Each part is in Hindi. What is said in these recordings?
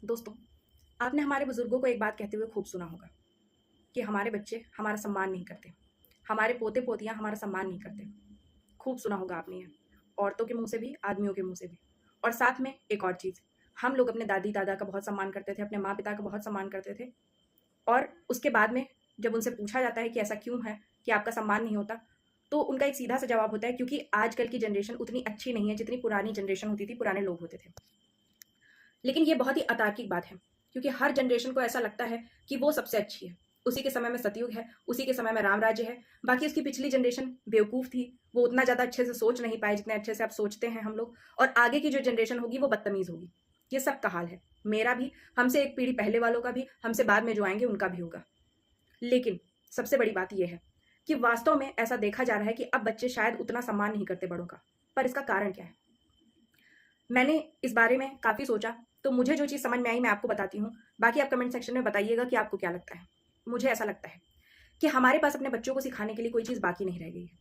दोस्तों, आपने हमारे बुजुर्गों को एक बात कहते हुए खूब सुना होगा कि हमारे बच्चे हमारा सम्मान नहीं करते, हमारे पोते पोतियां हमारा सम्मान नहीं करते। खूब सुना होगा आपने ये, औरतों के मुंह से भी, आदमियों के मुंह से भी। और साथ में एक और चीज़, हम लोग अपने दादी दादा का बहुत सम्मान करते थे, अपने माँ पिता का बहुत सम्मान करते थे। और उसके बाद में जब उनसे पूछा जाता है कि ऐसा क्यों है कि आपका सम्मान नहीं होता, तो उनका एक सीधा सा जवाब होता है, क्योंकि आजकल की जनरेशन उतनी अच्छी नहीं है जितनी पुरानी जनरेशन होती थी, पुराने लोग होते थे। लेकिन ये बहुत ही अतार्किक बात है, क्योंकि हर जनरेशन को ऐसा लगता है कि वो सबसे अच्छी है। उसी के समय में सतयुग है, उसी के समय में राम राज्य है। बाकी उसकी पिछली जनरेशन बेवकूफ़ थी, वो उतना ज़्यादा अच्छे से सोच नहीं पाए जितने अच्छे से आप सोचते हैं हम लोग। और आगे की जो जनरेशन होगी वो बदतमीज़ होगी। ये सबका हाल है, मेरा भी, हमसे एक पीढ़ी पहले वालों का भी, हमसे बाद में जो आएंगे उनका भी होगा। लेकिन सबसे बड़ी बात यह है कि वास्तव में ऐसा देखा जा रहा है कि अब बच्चे शायद उतना सम्मान नहीं करते बड़ों का। पर इसका कारण क्या है? मैंने इस बारे में काफ़ी सोचा, तो मुझे जो चीज़ समझ में आई मैं आपको बताती हूँ। बाकी आप कमेंट सेक्शन में बताइएगा कि आपको क्या लगता है। मुझे ऐसा लगता है कि हमारे पास अपने बच्चों को सिखाने के लिए कोई चीज़ बाकी नहीं रह गई है।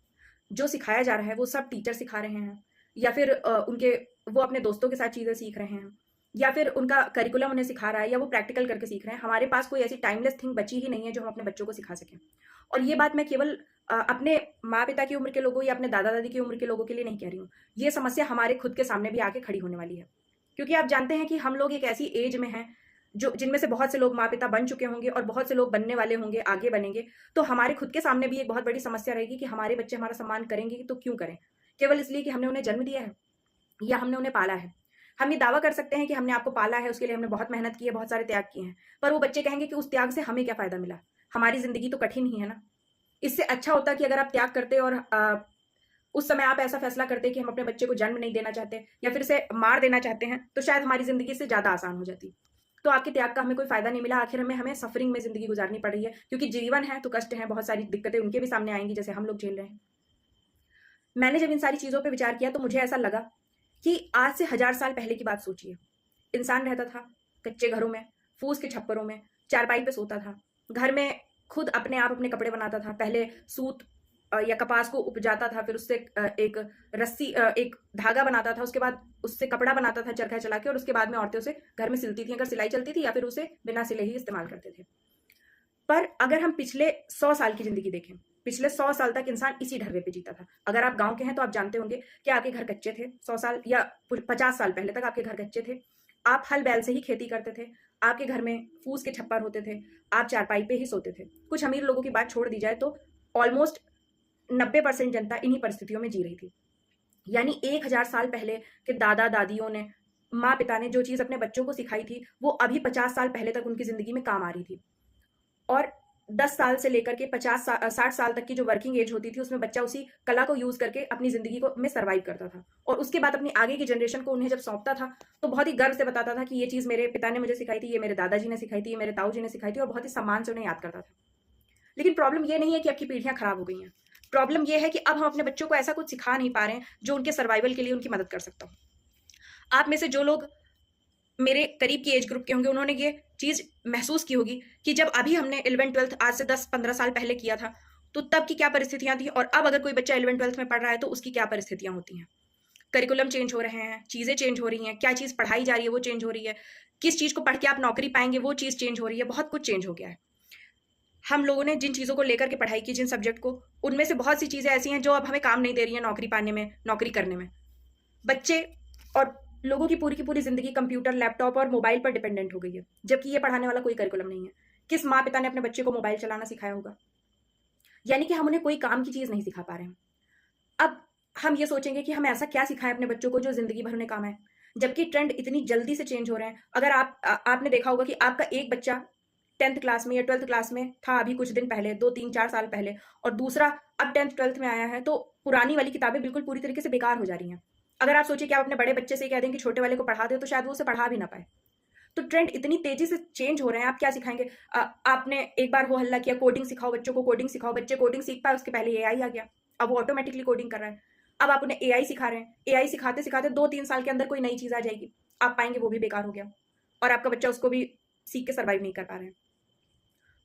जो सिखाया जा रहा है वो सब टीचर सिखा रहे हैं, या फिर उनके वो अपने दोस्तों के साथ चीज़ें सीख रहे हैं, या फिर उनका करिकुलम उन्हें सिखा रहा है, या वो प्रैक्टिकल करके सीख रहे हैं। हमारे पास कोई ऐसी टाइमलेस थिंग बची ही नहीं है जो हम अपने बच्चों को सिखा सकें। और ये बात मैं केवल अपने माँ पिता की उम्र के लोगों या अपने दादा दादी की उम्र के लोगों के लिए नहीं कह रही हूँ। ये समस्या हमारे खुद के सामने भी आके खड़ी होने वाली है, क्योंकि आप जानते हैं कि हम लोग एक ऐसी एज में हैं जो जिनमें से बहुत से लोग माँ पिता बन चुके होंगे और बहुत से लोग बनने वाले होंगे, आगे बनेंगे। तो हमारे खुद के सामने भी एक बहुत बड़ी समस्या रहेगी कि हमारे बच्चे हमारा सम्मान करेंगे तो क्यों करें? केवल इसलिए कि हमने उन्हें जन्म दिया है या हमने उन्हें पाला है। हम ये दावा कर सकते हैं कि हमने आपको पाला है, उसके लिए हमने बहुत मेहनत की है, बहुत सारे त्याग किए हैं। पर वो बच्चे कहेंगे कि उस त्याग से हमें क्या फ़ायदा मिला? हमारी ज़िंदगी तो कठिन ही है ना। इससे अच्छा होता कि अगर आप त्याग करते और उस समय आप ऐसा फैसला करते कि हम अपने बच्चे को जन्म नहीं देना चाहते या फिर उसे मार देना चाहते हैं, तो शायद हमारी ज़िंदगी इससे ज़्यादा आसान हो जाती। तो आपके त्याग का हमें कोई फ़ायदा नहीं मिला, आखिर में हमें सफ़रिंग में ज़िंदगी गुज़ारनी पड़ रही है, क्योंकि जीवन है तो कष्ट है, बहुत सारी दिक्कतें उनके भी सामने आएँगी जैसे हम लोग झेल रहे हैं। मैंने जब इन सारी चीज़ों पे विचार किया तो मुझे ऐसा लगा कि आज से हज़ार साल पहले की बात सोचिए। इंसान रहता था कच्चे घरों में, फूस के छप्परों में, चारपाई पे सोता था। घर में खुद अपने आप अपने कपड़े बनाता था। पहले सूत या कपास को उपजाता था, फिर उससे एक रस्सी एक धागा बनाता था, उसके बाद उससे कपड़ा बनाता था चरखा चला के, और उसके बाद में औरतें उसे घर में सिलती थीं, अगर सिलाई चलती थी, या फिर उसे बिना सिले ही इस्तेमाल करते थे। पर अगर हम पिछले 100 साल की ज़िंदगी देखें, पिछले 100 साल तक इंसान इसी ढर्रे पे जीता था। अगर आप गाँव के हैं तो आप जानते होंगे कि आपके घर कच्चे थे, 100 साल या 50 साल पहले तक आपके घर कच्चे थे। आप हल-बैल से ही खेती करते थे, आपके घर में फूस के छप्पर होते थे, आप चारपाई पे ही सोते थे। कुछ अमीर लोगों की बात छोड़ दी जाए तो ऑलमोस्ट 90% जनता इन्हीं परिस्थितियों में जी रही थी। यानी 1000 साल पहले के दादा-दादियों ने, माँ-पिता ने जो चीज़ अपने बच्चों को सिखाई थी, वो अभी 50 साल पहले तक उनकी ज़िंदगी में काम आ रही थी। और 10 साल से लेकर के 60 साल तक की जो वर्किंग एज होती थी, उसमें बच्चा उसी कला को यूज़ करके अपनी ज़िंदगी को में सर्वाइव करता था। और उसके बाद अपनी आगे की जनरेशन को उन्हें जब सौंपता था, तो बहुत ही गर्व से बताता था कि ये चीज़ मेरे पिता ने मुझे सिखाई थी, ये मेरे दादाजी ने सिखाई थी, ये मेरे ताऊ जी ने सिखाई थी, और बहुत ही सम्मान से उन्हें याद करता था। लेकिन प्रॉब्लम ये नहीं है कि अब की पीढ़ियाँ खराब हो गई हैं। प्रॉब्लम ये है कि अब हम अपने बच्चों को ऐसा कुछ सिखा नहीं पा रहे हैं, जो उनके सर्वाइवल के लिए उनकी मदद कर सकता हो। आप में से जो लोग मेरे करीब की एज ग्रुप के होंगे, उन्होंने ये चीज़ महसूस की होगी कि जब अभी हमने 11th-12th आज से 10-15 साल पहले किया था, तो तब की क्या परिस्थितियाँ थी, और अब अगर कोई बच्चा 11th-12th में पढ़ रहा है तो उसकी क्या परिस्थितियाँ होती हैं। करिकुलम चेंज हो रहे हैं, चीज़ें चेंज हो रही हैं, क्या चीज़ पढ़ाई जा रही है वो चेंज हो रही है, किस चीज़ को पढ़ के आप नौकरी पाएँगे वो चीज़ चेंज हो रही है, बहुत कुछ चेंज हो गया है। हम लोगों ने जिन चीज़ों को लेकर के पढ़ाई की, जिन सब्जेक्ट को, उनमें से बहुत सी चीज़ें ऐसी हैं जो अब हमें काम नहीं दे रही हैं नौकरी पाने में, नौकरी करने में। बच्चे और लोगों की पूरी ज़िंदगी कंप्यूटर, लैपटॉप और मोबाइल पर डिपेंडेंट हो गई है, जबकि ये पढ़ाने वाला कोई करिकुलम नहीं है। किस माँ-पिता ने अपने बच्चे को मोबाइल चलाना सिखाया होगा? यानी कि हम उन्हें कोई काम की चीज़ नहीं सिखा पा रहे हैं। अब हम ये सोचेंगे कि हम ऐसा क्या सिखाएँ अपने बच्चों को जो ज़िंदगी भर उन्हें काम आए? जबकि ट्रेंड इतनी जल्दी से चेंज हो रहे हैं। अगर आपने देखा होगा कि आपका एक बच्चा 10th क्लास में या 12th क्लास में था अभी कुछ दिन पहले, 2, 3, 4 साल पहले, और दूसरा अब 10th 12th में आया है, तो पुरानी वाली किताबें बिल्कुल पूरी तरीके से बेकार हो जा रही हैं। अगर आप सोचिए कि आप अपने बड़े बच्चे से कह दें कि छोटे वाले को पढ़ा दो, तो शायद वो उसे पढ़ा भी ना पाए। तो ट्रेंड इतनी तेज़ी से चेंज हो रहे हैं, आप क्या सिखाएँगे? आपने एक बार हो हल्ला किया, कोडिंग सिखाओ बच्चों को, कोडिंग सिखाओ, बच्चे कोडिंग सीख पाए, उसके पहले एआई आ गया। अब वो ऑटोमैटिकली कोडिंग कर रहा है। अब आप उन्हें एआई सिखा रहे हैं, एआई सिखाते-सिखाते 2-3 साल के अंदर कोई नई चीज़ आ जाएगी। आप पाएँगे वो भी बेकार हो गया, और आपका बच्चा उसको भी सीख के सर्वाइव नहीं कर पा रहे हैं।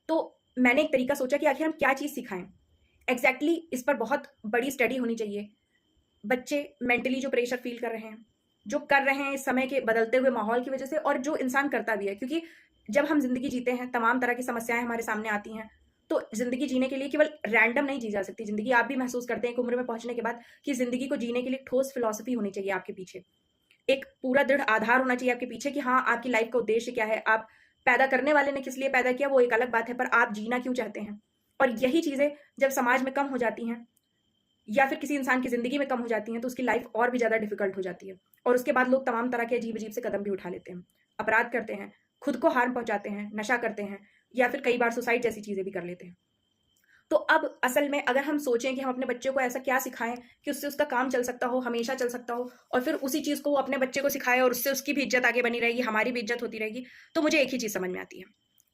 तो मैंने एक तरीका सोचा कि आखिर हम क्या चीज़ सिखाएँ? एग्ज़ैक्टली इस पर बहुत बड़ी स्टडी होनी चाहिए। बच्चे मेंटली जो प्रेशर फ़ील कर रहे हैं, जो कर रहे हैं इस समय के बदलते हुए माहौल की वजह से, और जो इंसान करता भी है। क्योंकि जब हम ज़िंदगी जीते हैं, तमाम तरह की समस्याएँ हमारे सामने आती हैं, तो ज़िंदगी जीने के लिए केवल रैंडम नहीं जी जा सकती ज़िंदगी। आप भी महसूस करते हैं एक उम्र में पहुँचने के बाद कि ज़िंदगी को जीने के लिए ठोस फिलॉसफी होनी चाहिए आपके पीछे। एक पूरा दृढ़ आधार होना चाहिए आपके पीछे कि हाँ, आपकी लाइफ़ का उद्देश्य क्या है? आप पैदा करने वाले ने किस लिए पैदा किया, वो एक अलग बात है, पर आप जीना क्यों चाहते हैं? और यही चीज़ें जब समाज में कम हो जाती हैं, या फिर किसी इंसान की ज़िंदगी में कम हो जाती हैं, तो उसकी लाइफ़ और भी ज़्यादा डिफ़िकल्ट हो जाती है। और उसके बाद लोग तमाम तरह के अजीब-अजीब से कदम भी उठा लेते हैं। अपराध करते हैं, खुद को हार्म पहुँचाते हैं, नशा करते हैं, या फिर कई बार सुसाइड जैसी चीज़ें भी कर लेते हैं। तो अब असल में अगर हम सोचें कि हम अपने बच्चे को ऐसा क्या सिखाएँ कि उससे उसका काम चल सकता हो, हमेशा चल सकता हो, और फिर उसी चीज़ को वो अपने बच्चे को सिखाए और उससे उसकी भी इज़्ज़त आगे बनी रहेगी, हमारी भी इज़्ज़त होती रहेगी, तो मुझे एक ही चीज़ समझ में आती है।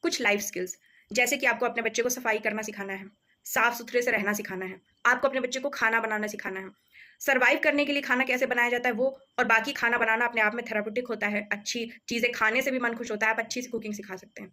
कुछ लाइफ़ स्किल्स, जैसे कि आपको अपने बच्चे को सफाई करना सिखाना है, साफ-सुथरे से रहना सिखाना है, आपको अपने बच्चे को खाना बनाना सिखाना है, सर्वाइव करने के लिए खाना कैसे बनाया जाता है वो, और बाकी खाना बनाना अपने आप में थेराप्यूटिक होता है, अच्छी चीज़ें खाने से भी मन खुश होता है, आप अच्छी सी कुकिंग सिखा सकते हैं।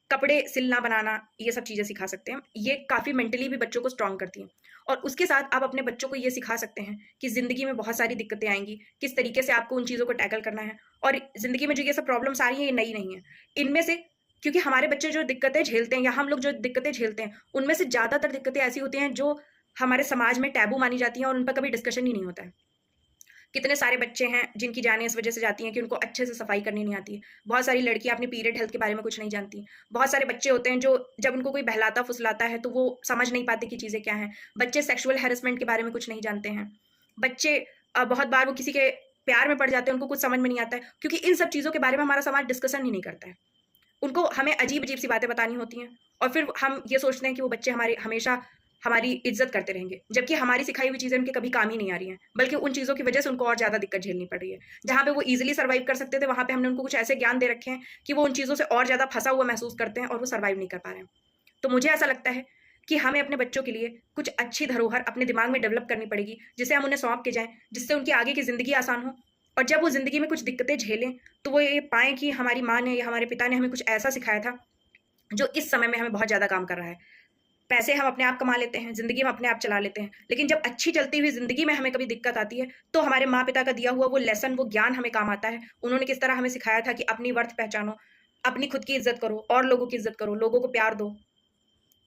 कपड़े सिलना बनाना, ये सब चीज़ें सिखा सकते हैं। ये काफ़ी मेंटली भी बच्चों को स्ट्रॉन्ग करती हैं। और उसके साथ आप अपने बच्चों को ये सिखा सकते हैं कि ज़िंदगी में बहुत सारी दिक्कतें आएँगी, किस तरीके से आपको उन चीज़ों को टैकल करना है। और ज़िंदगी में जो ये सब प्रॉब्लम्स आ रही हैं, ये नई नहीं है। इनमें से, क्योंकि हमारे बच्चे जो दिक्कतें झेलते हैं या हम लोग जो दिक्कतें झेलते हैं, उनमें से ज़्यादातर दिक्कतें ऐसी होती हैं जो हमारे समाज में टैबू मानी जाती हैं और उन पर कभी डिस्कशन ही नहीं होता है। कितने सारे बच्चे हैं जिनकी जानें इस वजह से जाती हैं कि उनको अच्छे से सफाई करनी नहीं आती है। बहुत सारी लड़कियाँ अपनी पीरियड हेल्थ के बारे में कुछ नहीं जानती। बहुत सारे बच्चे होते हैं जो जब उनको कोई बहलाता-फुसलाता है तो वो समझ नहीं पाते कि चीज़ें क्या हैं। बच्चे सेक्सुअल हैरेसमेंट के बारे में कुछ नहीं जानते हैं। बच्चे बहुत बार वो किसी के प्यार में पड़ जाते हैं, उनको कुछ समझ में नहीं आता है, क्योंकि इन सब चीज़ों के बारे में हमारा समाज डिस्कशन ही नहीं करता है। उनको हमें अजीब-अजीब सी बातें बतानी होती हैं, और फिर हम ये सोचते हैं कि वो बच्चे हमारे हमेशा हमारी इज़्ज़त करते रहेंगे, जबकि हमारी सिखाई हुई चीज़ें उनके कभी काम ही नहीं आ रही हैं, बल्कि उन चीज़ों की वजह से उनको और ज़्यादा दिक्कत झेलनी पड़ रही है। जहाँ पे वो ईज़िली सर्वाइव कर सकते थे, वहाँ पे हमने उनको कुछ ऐसे ज्ञान दे रखे हैं कि वो उन चीज़ों से और ज़्यादा फँसा हुआ महसूस करते हैं और वो सर्वाइव नहीं कर पा रहे हैं। तो मुझे ऐसा लगता है कि हमें अपने बच्चों के लिए कुछ अच्छी धरोहर अपने दिमाग में डेवलप करनी पड़ेगी, जिसे हम उन्हें सौंप के जाएँ, जिससे उनकी आगे की ज़िंदगी आसान हो। और जब वो ज़िंदगी में कुछ दिक्कतें झेलें, तो वो ये पाएँ कि हमारी माँ ने या हमारे पिता ने हमें कुछ ऐसा सिखाया था, जो इस समय में हमें बहुत ज़्यादा काम कर रहा है। पैसे हम अपने आप कमा लेते हैं, ज़िंदगी हम अपने आप चला लेते हैं, लेकिन जब अच्छी चलती हुई ज़िंदगी में हमें कभी दिक्कत आती है, तो हमारे माँ-पिता का दिया हुआ वो लेसन, वो ज्ञान हमें काम आता है। उन्होंने किस तरह हमें सिखाया था कि अपनी वर्थ पहचानो, अपनी खुद की इज़्ज़त करो और लोगों की इज़्ज़त करो, लोगों को प्यार दो,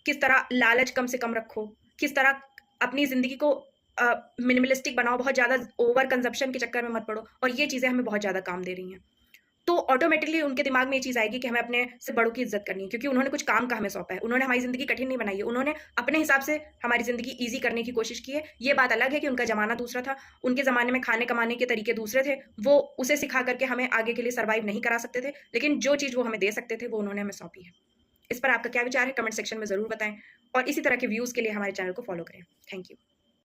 किस तरह लालच कम से कम रखो, किस तरह अपनी ज़िंदगी को मिनिमलिस्टिक बनाओ, बहुत ज़्यादा ओवर कंज़म्पशन के चक्कर में मत पड़ो, और ये चीज़ें हमें बहुत ज़्यादा काम दे रही हैं। तो ऑटोमेटिकली उनके दिमाग में ये चीज़ आएगी कि हमें अपने से बड़ों की इज़्ज़त करनी है, क्योंकि उन्होंने कुछ काम का हमें सौंपा है। उन्होंने हमारी ज़िंदगी कठिन नहीं बनाई है, उन्होंने अपने हिसाब से हमारी ज़िंदगी ईज़ी करने की कोशिश की है। ये बात अलग है कि उनका ज़माना दूसरा था, उनके ज़माने में खाने-कमाने के तरीके दूसरे थे, वो उसे सिखा कर के हमें आगे के लिए सर्वाइव नहीं करा सकते थे, लेकिन जो चीज़ वो हमें दे सकते थे, वो उन्होंने हमें सौंपी है। इस पर आपका क्या विचार है? कमेंट सेक्शन में ज़रूर बताएँ, और इसी तरह के व्यूज़ के लिए हमारे चैनल को फ़ॉलो करें। Thank you.